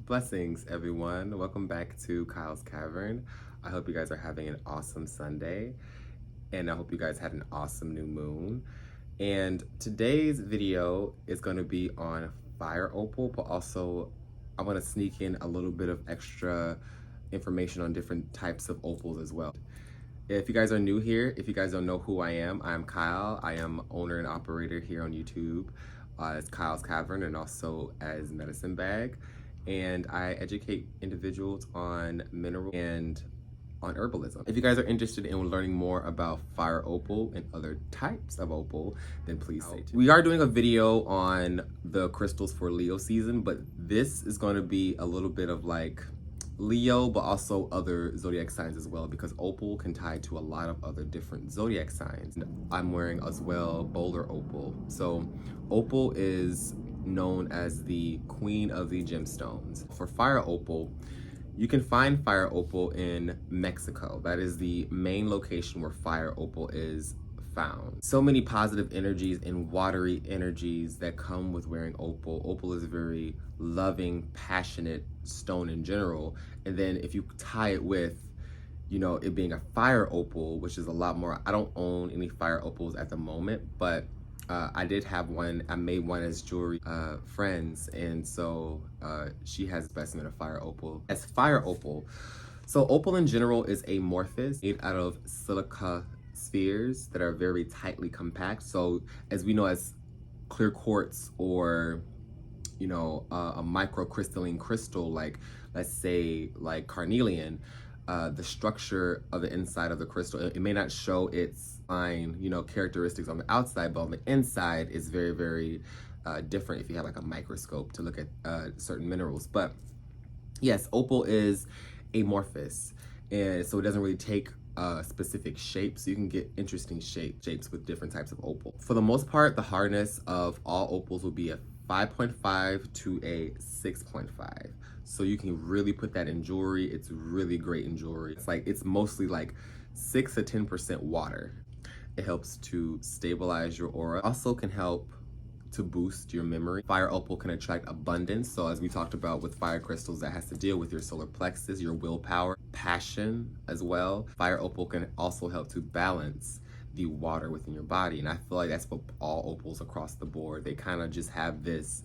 Blessings, everyone. Welcome back to Kyle's Cavern. I hope you guys are having an awesome Sunday, and I hope you guys had an awesome new moon. And today's video is going to be on fire opal, but also I want to sneak in a little bit of extra information on different types of opals as well. If you guys are new here, if you guys don't know who I am Kyle. I am owner and operator here on YouTube as Kyle's Cavern and also as Medicine Bag. And I educate individuals on mineral and on herbalism. If you guys are interested in learning more about fire opal and other types of opal, then please stay tuned. We are doing a video on the crystals for Leo season, but this is going to be a little bit of like Leo, but also other zodiac signs as well, because opal can tie to a lot of other different zodiac signs. I'm wearing as well Boulder opal. So opal is known as the queen of the gemstones. For fire opal, you can find fire opal in Mexico. That is the main location where fire opal is found. So many positive energies and watery energies that come with wearing opal. Opal is a very loving, passionate stone in general. And then if you tie it with, it being a fire opal, which is a lot more, I don't own any fire opals at the moment, but I did have one. I made one as jewelry friends, and so she has a specimen of fire opal. As fire opal, so opal in general is amorphous, made out of silica spheres that are very tightly compact. So as we know, as clear quartz or a microcrystalline crystal, like let's say like carnelian, the structure of the inside of the crystal, it may not show its fine characteristics on the outside, but on the inside is very, very different if you have like a microscope to look at certain minerals. But yes, opal is amorphous, and so it doesn't really take specific shapes. So you can get interesting shapes with different types of opal. For the most part, the hardness of all opals will be a 5.5 to a 6.5. So you can really put that in jewelry. It's really great in jewelry. It's mostly like 6 to 10% water. It helps to stabilize your aura. Also can help to boost your memory. Fire opal can attract abundance. So as we talked about with fire crystals, that has to deal with your solar plexus, your willpower, passion as well. Fire opal can also help to balance the water within your body. And I feel like that's what all opals across the board, they kind of just have this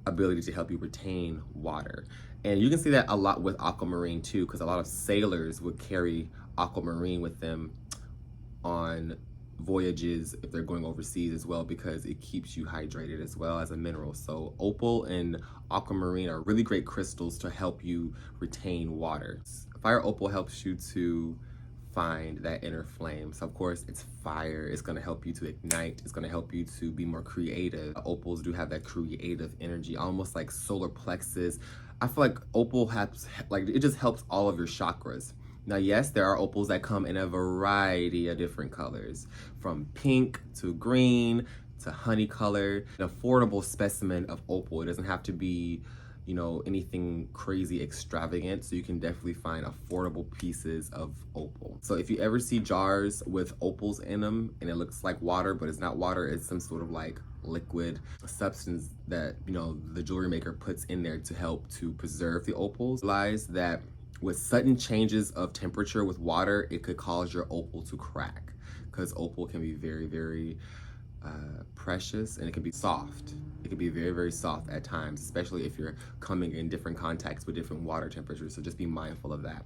ability to help you retain water. And you can see that a lot with aquamarine too, because a lot of sailors would carry aquamarine with them on voyages if they're going overseas as well, because it keeps you hydrated as well as a mineral. So opal and aquamarine are really great crystals to help you retain water. Fire opal helps you to find that inner flame. So of course it's fire, it's going to help you to ignite, it's going to help you to be more creative. Opals do have that creative energy, almost like solar plexus. I feel like opal has, it just helps all of your chakras. Now, yes, there are opals that come in a variety of different colors, from pink to green to honey color. An affordable specimen of opal, it doesn't have to be anything crazy extravagant, so you can definitely find affordable pieces of opal. So if you ever see jars with opals in them and it looks like water, but it's not water, it's some sort of like liquid substance that the jewelry maker puts in there to help to preserve the opals, realize that with sudden changes of temperature with water, it could cause your opal to crack, because opal can be very, very precious, and it can be soft. It can be very, very soft at times, especially if you're coming in different contacts with different water temperatures. So just be mindful of that.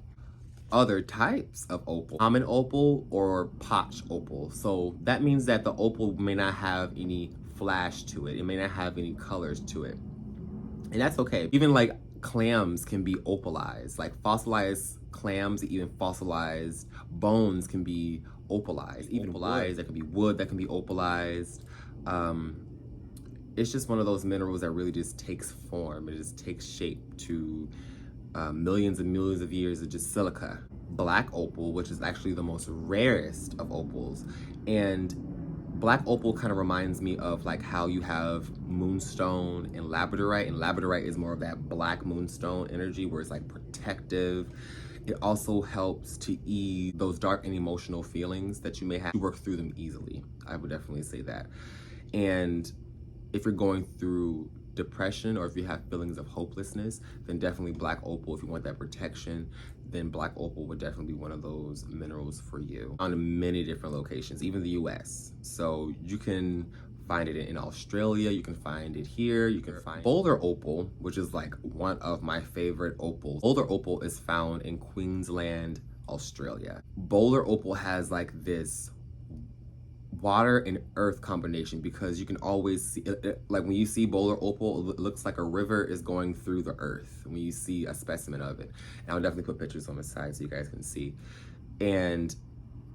Other types of opal: common opal or potch opal. So that means that the opal may not have any flash to it. It may not have any colors to it. And that's okay. Even like clams can be opalized, like fossilized clams, even fossilized bones can be opalized. Even opalized, that can be wood that can be opalized. It's just one of those minerals that really just takes form. It just takes shape to millions and millions of years of just silica. Black opal, which is actually the most rarest of opals, and black opal kind of reminds me of like how you have moonstone and labradorite, and labradorite is more of that black moonstone energy where it's like protective. It also helps to ease those dark and emotional feelings that you may have, to work through them easily. I would definitely say that. And if you're going through depression or if you have feelings of hopelessness, then definitely black opal. If you want that protection, then black opal would definitely be one of those minerals for you on many different locations, even the US. So you can find it in Australia, you can find it here, you can find Boulder opal, which is like one of my favorite opals. Boulder opal is found in Queensland, Australia. Boulder opal has like this water and earth combination because you can always see like when you see Boulder opal, it looks like a river is going through the earth when you see a specimen of it. And I'll definitely put pictures on the side so you guys can see. And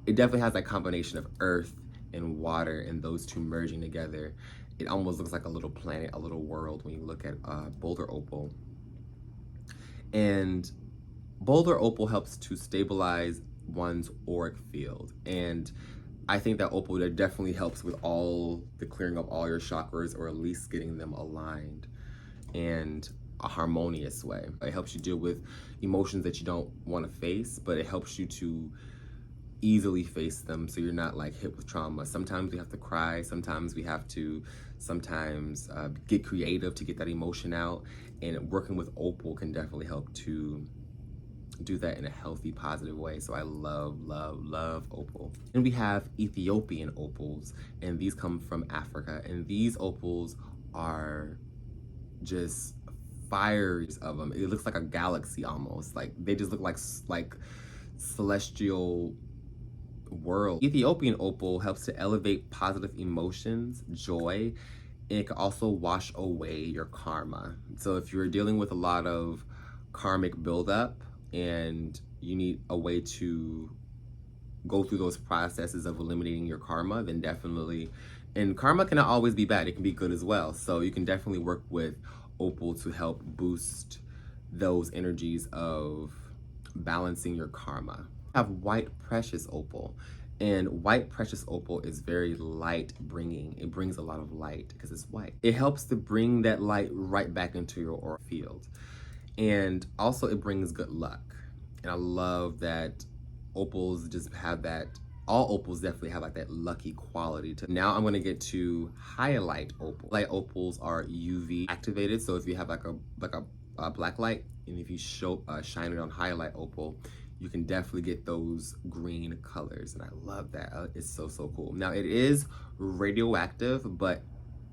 it definitely has that combination of earth and water, and those two merging together. It almost looks like a little planet, a little world when you look at Boulder opal. And Boulder opal helps to stabilize one's auric field, and I think that opal that definitely helps with all the clearing of all your chakras, or at least getting them aligned and a harmonious way. It helps you deal with emotions that you don't want to face, but it helps you to easily face them so you're not like hit with trauma. Sometimes we have to cry, sometimes we have to get creative to get that emotion out, and working with opal can definitely help to do that in a healthy, positive way. So I love, love, love opal. And we have Ethiopian opals, and these come from Africa, and these opals are just fires of them. It looks like a galaxy almost. Like they just look like celestial world. Ethiopian opal helps to elevate positive emotions, joy, and it can also wash away your karma. So if you're dealing with a lot of karmic buildup and you need a way to go through those processes of eliminating your karma, then definitely, and karma cannot always be bad, it can be good as well. So you can definitely work with opal to help boost those energies of balancing your karma. Have white precious opal, and white precious opal is very light bringing. It brings a lot of light because it's white. It helps to bring that light right back into your aura field, and also it brings good luck. And I love that opals just have that. All opals definitely have like that lucky quality to. Now I'm going to get to highlight opal. Light opals are UV activated, so if you have like a black light, and if you shine it on highlight opal, you can definitely get those green colors, and I love that. It's so cool. Now it is radioactive, but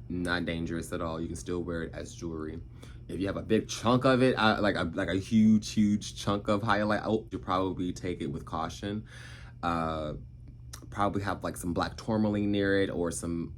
not dangerous at all. You can still wear it as jewelry. If you have a big chunk of it, like a huge chunk of highlight, you probably take it with caution. Probably have like some black tourmaline near it, or some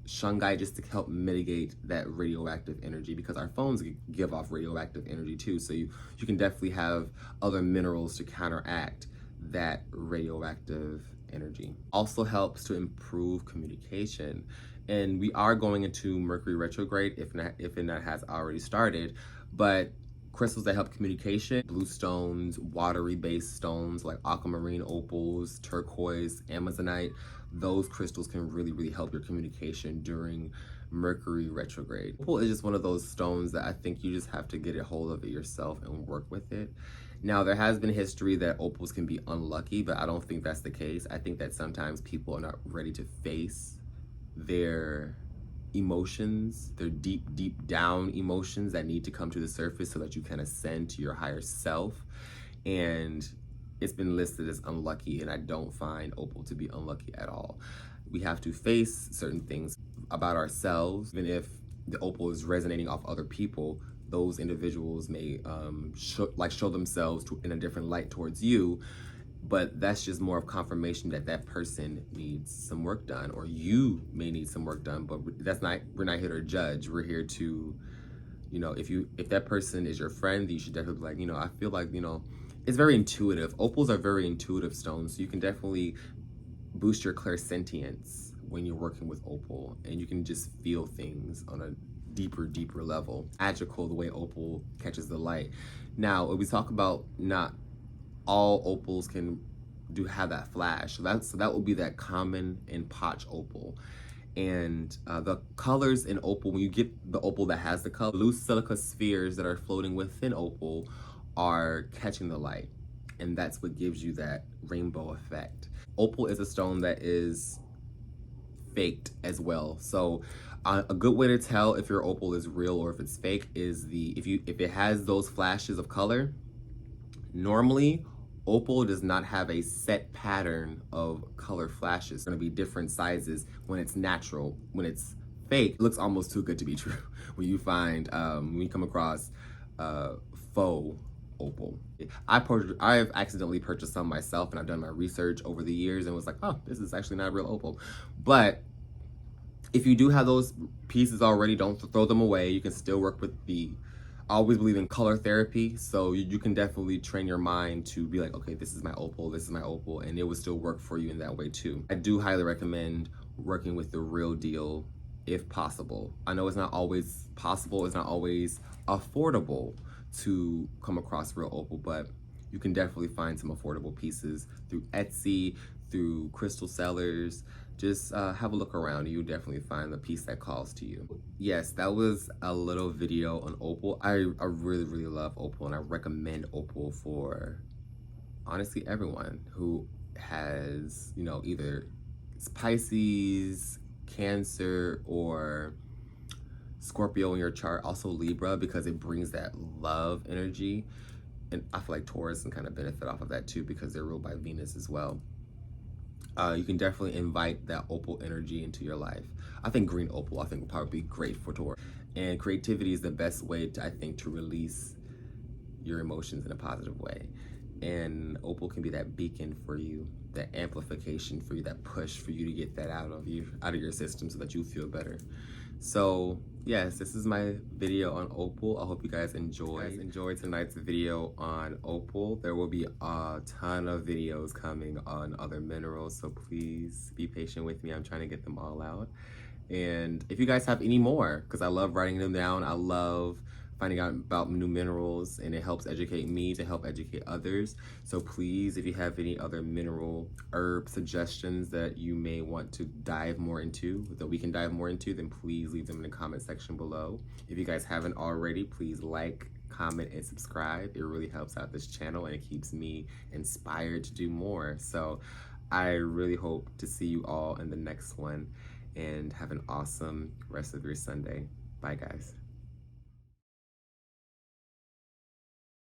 shungite, just to help mitigate that radioactive energy, because our phones give off radioactive energy too. So you can definitely have other minerals to counteract that radioactive energy. Also helps to improve communication. And we are going into Mercury retrograde, if it not has already started, but crystals that help communication, blue stones, watery based stones like aquamarine opals, turquoise, amazonite, those crystals can really help your communication during Mercury retrograde. Opal is just one of those stones that I think you just have to get a hold of it yourself and work with it. Now, there has been history that opals can be unlucky, but I don't think that's the case. I think that sometimes people are not ready to face their emotions, their deep down emotions that need to come to the surface so that you can ascend to your higher self. And it's been listed as unlucky, and I don't find opal to be unlucky at all. We have to face certain things about ourselves. Even if the opal is resonating off other people, those individuals may show themselves in a different light towards you, but that's just more of confirmation that that person needs some work done, or you may need some work done. But we're not here to judge. We're here to, if that person is your friend, you should definitely be like, I feel like, it's very intuitive. Opals are very intuitive stones, so you can definitely boost your clairsentience when you're working with opal, and you can just feel things on a deeper level. Magical the way opal catches the light. Now, when we talk about not all opals can have that flash, so that will be that common and potch opal. And the colors in opal, when you get the opal that has the color, loose silica spheres that are floating within opal are catching the light, and that's what gives you that rainbow effect. Opal is a stone that is faked as well, so A good way to tell if your opal is real or if it's fake is if it has those flashes of color. Normally, opal does not have a set pattern of color flashes. It's going to be different sizes when it's natural. When it's fake, it looks almost too good to be true. When you come across faux opal. I've accidentally purchased some myself, and I've done my research over the years and was like, oh, this is actually not real opal. But if you do have those pieces already, don't throw them away. You can still work with I always believe in color therapy, so you can definitely train your mind to be like, okay, this is my opal, and it will still work for you in that way too. I do highly recommend working with the real deal if possible. I know it's not always possible, it's not always affordable to come across real opal, but you can definitely find some affordable pieces through Etsy, through crystal sellers. Just have a look around. You'll definitely find the piece that calls to you. Yes, that was a little video on opal. I really, really love opal, and I recommend opal for honestly everyone who has, either Pisces, Cancer, or Scorpio in your chart. Also Libra, because it brings that love energy. And I feel like Taurus can kind of benefit off of that too, because they're ruled by Venus as well. You can definitely invite that opal energy into your life. I think green opal, would probably be great for Taurus. And creativity is the best way to release your emotions in a positive way. And opal can be that beacon for you, that amplification for you, that push for you to get that out of your system so that you feel better. So yes, this is my video on opal. I hope you guys enjoyed tonight's video on opal. There will be a ton of videos coming on other minerals, so please be patient with me. I'm trying to get them all out. And if you guys have any more, because I love writing them down, I love finding out about new minerals, and it helps educate me to help educate others. So please, if you have any other mineral herb suggestions that you may want to dive more into, that we can dive more into, then please leave them in the comment section below. If you guys haven't already, please like, comment, and subscribe. It really helps out this channel, and it keeps me inspired to do more. So I really hope to see you all in the next one, and have an awesome rest of your Sunday. Bye, guys.